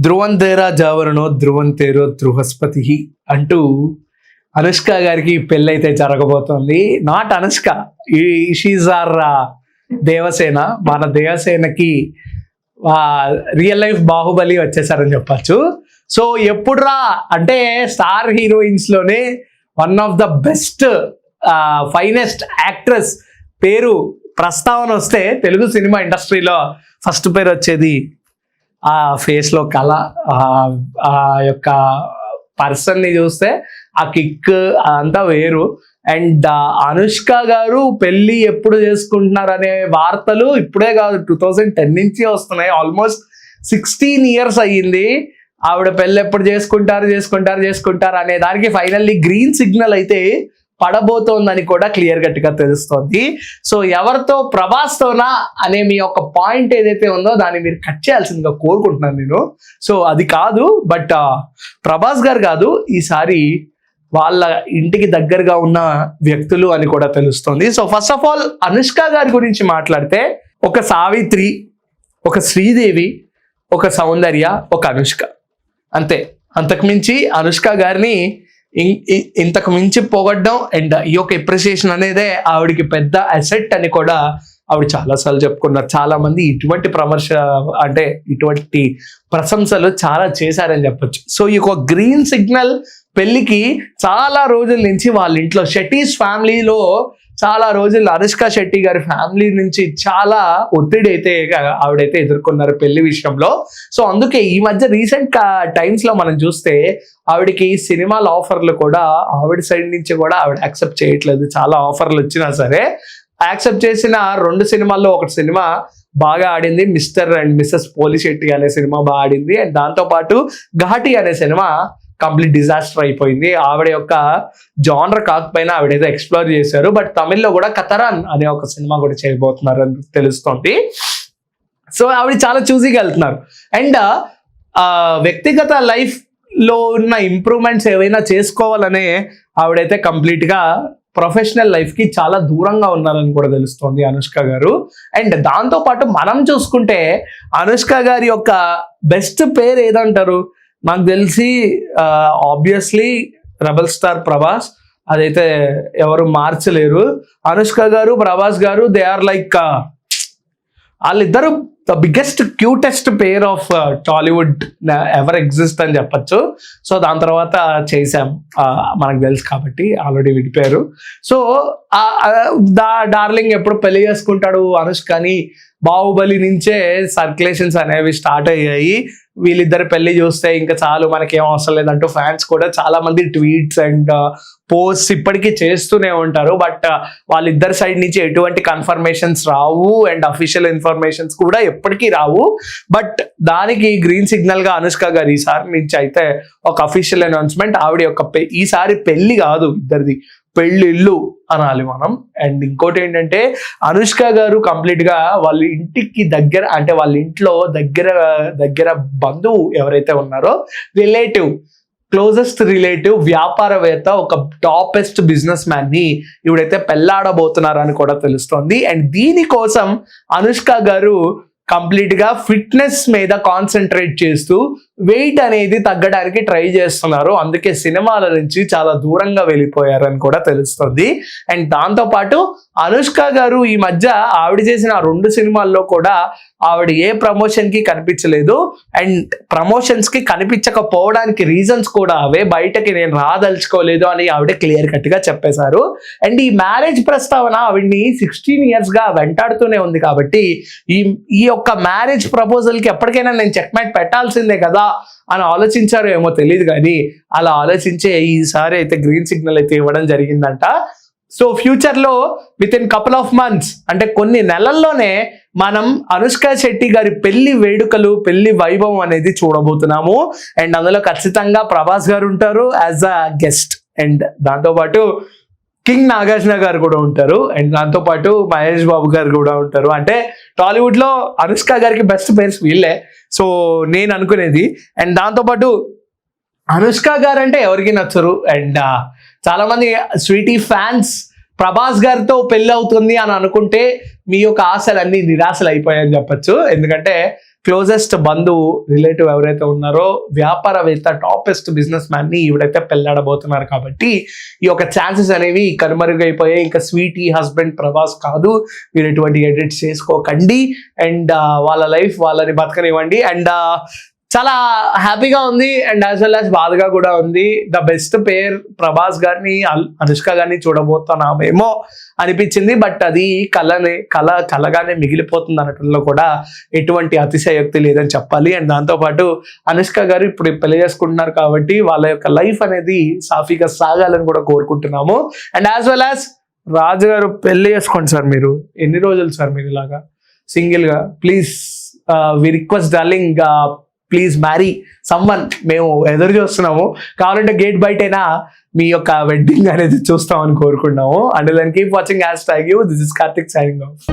ధ్రువంతేరా జావరణో ధ్రువంతేరో బృహస్పతి అంటూ అనుష్క గారికి పెళ్ళైతే జరగబోతోంది. Not Anushka, she's our Devasena. మన దేవసేనకి రియల్ లైఫ్ బాహుబలి వచ్చేసారని చెప్పచ్చు. సో ఎప్పుడురా అంటే స్టార్ హీరోయిన్స్ లోనే one of the best finest actress పేరు ప్రస్తావన వస్తే తెలుగు సినిమా ఇండస్ట్రీలో ఫస్ట్ పేరు వచ్చేది ఆ ఫేస్ లో కళ, ఆ యొక్క పర్సన్ ని చూస్తే ఆ కిక్ అంతా వేరు. అండ్ అనుష్క గారు పెళ్లి ఎప్పుడు చేసుకుంటున్నారు అనే వార్తలు ఇప్పుడే కాదు, 2010 నుంచి వస్తున్నాయి. ఆల్మోస్ట్ 16 years అయ్యింది. ఆవిడ పెళ్ళి ఎప్పుడు చేసుకుంటారు అనే దానికి ఫైనల్లీ గ్రీన్ సిగ్నల్ అయితే పడబోతోందని కూడా క్లియర్ కట్గా తెలుస్తోంది. సో ఎవరితో, ప్రభాస్తోనా అనే మీ యొక్క పాయింట్ ఏదైతే ఉందో దాన్ని మీరు కట్ చేయాల్సిందిగా కోరుకుంటున్నాను నేను. సో అది కాదు, బట్ ప్రభాస్ గారు కాదు, ఈసారి వాళ్ళ ఇంటికి దగ్గరగా ఉన్న వ్యక్తులు అని కూడా తెలుస్తోంది. So first of all Anushka గారి గురించి మాట్లాడితే ఒక సావిత్రి, ఒక శ్రీదేవి, ఒక సౌందర్య, ఒక అనుష్క, అంతే. అంతకుమించి అనుష్క గారిని ఇంతకు మించి పొగడ్డం అండ్ ఈ యొక్క ఎప్రిసియేషన్ అనేదే ఆవిడికి పెద్ద అసెట్ అని కూడా ఆవిడ చాలాసార్లు చెప్పుకున్నారు. చాలా మంది ఇటువంటి ఇటువంటి ప్రశంసలు చాలా చేశారని చెప్పొచ్చు. సో ఈ యొక్క గ్రీన్ సిగ్నల్ పెళ్లికి చాలా రోజుల నుంచి వాళ్ళ ఇంట్లో షెట్టీస్ ఫ్యామిలీలో చాలా రోజులు అనుష్క శెట్టి గారి ఫ్యామిలీ నుంచి చాలా ఒత్తిడి అయితే ఆవిడైతే ఎదుర్కొన్నారు పెళ్లి విషయంలో. సో అందుకే ఈ మధ్య రీసెంట్ టైమ్స్ లో మనం చూస్తే ఆవిడకి సినిమాల ఆఫర్లు కూడా ఆవిడ సైడ్ నుంచి కూడా ఆవిడ యాక్సెప్ట్ చేయట్లేదు. చాలా ఆఫర్లు వచ్చినా సరే యాక్సెప్ట్ చేసిన 2 సినిమాల్లో ఒక సినిమా బాగా ఆడింది, మిస్టర్ అండ్ మిస్సెస్ పోలిశెట్టి అనే సినిమా బాగా ఆడింది. అండ్ దాంతోపాటు ఘాటి అనే సినిమా కంప్లీట్ డిజాస్టర్ అయిపోయింది. ఆవిడ యొక్క జానర్ కాకపోయినా ఆవిడైతే ఎక్స్ప్లోర్ చేశారు. బట్ తమిళ్లో కూడా కతరాన్ అనే ఒక సినిమా కూడా చేయబోతున్నారు అని తెలుస్తోంది. సో ఆవిడ చాలా చూసీగా వెళ్తున్నారు. అండ్ వ్యక్తిగత లైఫ్ లో ఉన్న ఇంప్రూవ్మెంట్స్ ఏవైనా చేసుకోవాలనే ఆవిడైతే కంప్లీట్ గా ప్రొఫెషనల్ లైఫ్ కి చాలా దూరంగా ఉన్నారని కూడా తెలుస్తోంది అనుష్క గారు. అండ్ దాంతో పాటు మనం చూసుకుంటే అనుష్క గారి యొక్క బెస్ట్ పేరు ఏదంటారు? నాకు తెలిసి ఆబ్వియస్లీ రెబల్ స్టార్ ప్రభాస్, అదైతే ఎవరు మార్చలేరు. అనుష్క గారు, ప్రభాస్ గారు, దే ఆర్ లైక్ వాళ్ళిద్దరు the biggest cutest pair of Tollywood ever exist అని చెప్పచ్చు. సో దాని తర్వాత చేసాం, మనకు తెలుసు కాబట్టి ఆల్రెడీ విడిపోయారు. సో డార్లింగ్ ఎప్పుడు పెళ్లి చేసుకుంటాడు అనుష్కని బాహుబలి నుంచే సర్క్యులేషన్స్ అనేవి స్టార్ట్ అయ్యాయి. వీళ్ళిద్దరు పెళ్లి చూస్తే ఇంకా చాలు, మనకేం అవసరం లేదంటూ ఫ్యాన్స్ కూడా చాలా మంది ట్వీట్స్ అండ్ పోస్ట్ ఇప్పటికీ చేస్తూనే ఉంటారు. బట్ వాళ్ళిద్దరి సైడ్ నుంచి ఎటువంటి confirmations Rao and official informations కూడా ఎప్పటికీ రావు. బట్ దానికి గ్రీన్ సిగ్నల్ గా అనుష్క గారు ఈసారి నుంచి అయితే ఒక అఫీషియల్ అనౌన్స్మెంట్. ఆవిడ యొక్క ఈసారి పెళ్లి కాదు, ఇద్దరిది పెళ్ళిళ్ళు అనాలి మనం. అండ్ ఇంకోటి ఏంటంటే అనుష్క గారు కంప్లీట్ గా వాళ్ళ ఇంటికి దగ్గర, అంటే వాళ్ళ ఇంట్లో దగ్గర బంధువు ఎవరైతే ఉన్నారో రిలేటివ్, క్లోజెస్ట్ రిలేటివ్, వ్యాపారవేత్త, ఒక టాపెస్ట్ బిజినెస్ మ్యాన్ ని ఇవిడైతే పెళ్ళాడబోతున్నారు అని కూడా తెలుస్తోంది. అండ్ దీనికోసం అనుష్క గారు కంప్లీట్ గా ఫిట్నెస్ మీద కాన్సన్ట్రేట్ చేస్తూ వెయిట్ అనేది తగ్గడానికి ట్రై చేస్తున్నారు. అందుకే సినిమాల నుంచి చాలా దూరంగా వెళ్ళిపోయారు అని కూడా తెలుస్తుంది. అండ్ దాంతో పాటు అనుష్క గారు ఈ మధ్య ఆవిడ చేసిన 2 సినిమాల్లో కూడా ఆవిడ ఏ ప్రమోషన్ కి కనిపించలేదు. అండ్ ప్రమోషన్స్ కి కనిపించకపోవడానికి రీజన్స్ కూడా అవే, బయటకి నేను రాదలుచుకోలేదు అని ఆవిడ క్లియర్ కట్ గా చెప్పేశారు. అండ్ ఈ మ్యారేజ్ ప్రస్తావన ఆవిడ్ని 16 years గా వెంటాడుతూనే ఉంది కాబట్టి ఈ యొక్క మ్యారేజ్ ప్రపోజల్ కి ఎప్పటికైనా నేను చెక్మేట్ పెట్టాల్సిందే కదా అని ఆలోచించారో ఏమో తెలియదు, కానీ అలా ఆలోచించే ఈసారి అయితే గ్రీన్ సిగ్నల్ అయితే ఇవ్వడం జరిగిందంట. సో ఫ్యూచర్ లో with in couple of months, అంటే కొన్ని నెలల్లోనే మనం అనుష్క శెట్టి గారి పెళ్లి వేడుకలు, పెళ్లి వైభవం అనేది చూడబోతున్నాము. అండ్ అందులో ఖచ్చితంగా ప్రభాస్ గారు ఉంటారు యాజ్ అ గెస్ట్. అండ్ దాంతోపాటు కింగ్ నాగార్జున గారు కూడా ఉంటారు. అండ్ దాంతోపాటు మహేష్ బాబు గారు కూడా ఉంటారు. అంటే టాలీవుడ్ లో అనుష్క గారికి బెస్ట్ పేర్స్ వీళ్ళే, సో నేను అనుకునేది. అండ్ దాంతోపాటు అనుష్క గారు అంటే ఎవరికి నచ్చరు. అండ్ చాలా మంది స్వీటీ ఫ్యాన్స్ ప్రభాస్ గారితో పెళ్లి అవుతుంది అని అనుకుంటే మీ యొక్క ఆశలన్నీ నిరాశలు అయిపోయాయని చెప్పచ్చు. ఎందుకంటే క్లోజెస్ట్ బంధువు రిలేటివ్ ఎవరైతే ఉన్నారో వ్యాపారవేత్త టాపెస్ట్ బిజినెస్ మ్యాన్ ని ఈవిడైతే పెళ్ళాడబోతున్నారు. కాబట్టి ఈ యొక్క ఛాన్సెస్ అనేవి కనుమరుగైపోయాయి. ఇంకా స్వీటీ హస్బెండ్ ప్రభాస్ కాదు, మీరు ఎటువంటి ఎడిట్స్ చేసుకోకండి అండ్ వాళ్ళ లైఫ్ వాళ్ళని బతకనివ్వండి. అండ్ చాలా హ్యాపీగా ఉంది అండ్ యాజ్ వెల్ యాజ్ బాధగా కూడా ఉంది. ద బెస్ట్ పేర్ ప్రభాస్ గారిని అనుష్క గారిని చూడబోతున్నామేమో అనిపించింది. బట్ అది కలగానే మిగిలిపోతుంది అనటంలో కూడా ఎటువంటి అతిశయోక్తి లేదని చెప్పాలి. అండ్ దాంతోపాటు అనుష్క గారు ఇప్పుడు పెళ్లి చేసుకుంటున్నారు కాబట్టి వాళ్ళ యొక్క లైఫ్ అనేది సాఫీగా సాగాలని కూడా కోరుకుంటున్నాము. అండ్ యాజ్ వెల్ యాజ్ రాజు గారు పెళ్లి చేసుకోండి సార్. మీరు ఎన్ని రోజులు సార్ మీరు ఇలాగా సింగిల్ గా? Please we request darling, please marry someone. మేము ఎదురు చూస్తున్నాము, కావాలంటే గేట్ బయటైనా మీ యొక్క వెడ్డింగ్ అనేది చూస్తామని కోరుకున్నాము. And then keep watching #you. This is Karthik signing of.